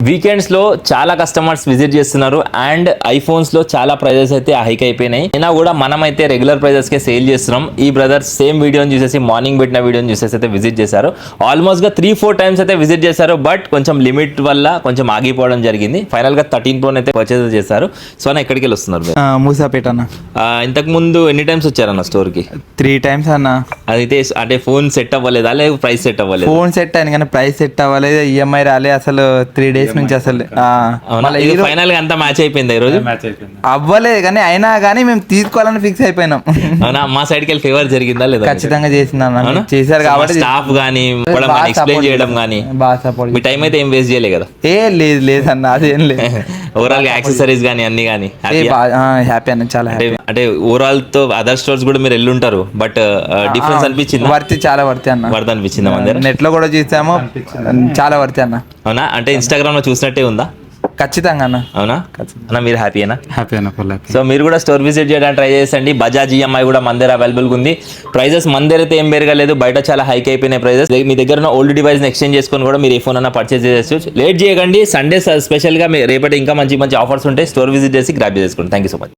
Weekends లో చాలా customers visit చేస్తున్నారు అండ్ ఐఫోన్స్ లో చాలా ప్రైజెస్ అయితే హైక్ అయిపోయినాయి. అయినా కూడా మనం అయితే రెగ్యులర్ ప్రైజెస్ కే సేల్ చేస్తున్నాం. ఈ బ్రదర్స్ సేమ్ వీడియోని చూసేసి మార్నింగ్ పెట్టిన వీడియోని చూసేసి అయితే విజిట్ చేశారు. ఆల్మోస్ట్ గా 3-4 టైమ్స్ అయితే విజిట్ చేశారు. బట్ కొంచెం లిమిట్ వల్ల కొంచెం ఆగిపోవడం జరిగింది. ఫైనల్ గా 13 Pro అయితే పర్చేస్ చేశారు. సో అన్న ఎక్కడికి వెళ్ళి వస్తున్నారు? మూసాపేట అన్న. ఇంతకు ముందు ఎన్ని టైమ్స్ వచ్చారన్న స్టోర్ కి? 3 times అన్న. అయితే అంటే ఫోన్ సెట్ అవ్వలేదా లేదా ప్రైస్ సెట్ అవ్వలేదు? ఫోన్ సెట్ అయింది కానీ ప్రైస్ సెట్ అవ్వలేదు. ఈఎంఐ రాలే అసలు 3 days నుంచి అసలు. ఫైనల్ గా అంతా మ్యాచ్ అయిపోయింది ఈ రోజు. అవ్వలేదు కానీ అయినా కానీ మేము తీసుకోవాలని ఫిక్స్ అయిపోయినాం. అవునా? మా సైడ్ కి ఫేవర్ జరిగిందా లేదా? ఖచ్చితంగా చేసిందన్న. చేశారు కాబట్టి స్టాఫ్ గానీ ఎక్స్ప్లెయిన్ చేయడం గానీ బాగా సపోర్ట్. మీ టైం అయితే ఏం వేస్ట్ చేయలే కదా? లేదు అన్న, అదేం లేదు. ఓవరాల్ గా యాక్సెసరీస్ గానీ అన్ని గానీ హ్యాపీ అన్న, చాలా హ్యాపీ. అంటే ఓవరాల్ తో అదర్ స్టోర్స్ కూడా మీరు వెళ్ళుంటారు. బట్ డిఫరెన్స్ అనిపించింది? వర్తి, చాలా వర్తి అన్న. వర్త్ అనిపించింది. మన నెట్ లో కూడా చూసాము, చాలా వర్తి అన్న. అవునా? అంటే ఇన్స్టాగ్రామ్ లో చూసినట్టే ఉందా? ఖచ్చితంగా అన్న. అవునా అన్న? మీరు హ్యాపీనా? హ్యాపీ అన్న, ఫుల్ హ్యాపీ. సో మీరు కూడా స్టోర్ విజిట్ చేయడానికి ట్రై చేసండి. బజాజ్ ఈఎంఐ కూడా మన దగ్గర అవైలబుల్గా ఉంది. ప్రైజెస్ మన దగ్గర అయితే ఏం పెరగలేదు, బయట చాలా హైక్ అయిపోయినాయి ప్రైజెస్. మీ దగ్గర ఉన్న ఓల్డ్ డివైస్ ఎక్స్చేంజ్ చేసుకొని కూడా మీరు ఏ ఫోన్ అన్న పర్చేస్ చేసుకోవచ్చు. లేట్ చేయకండి. సండే స్పెషల్గా రేపటి ఇంకా మంచి మంచి ఆఫర్స్ ఉంటాయి. స్టోర్ విజిట్ చేసి గ్రాప్ చేసుకోండి. Thank you so much.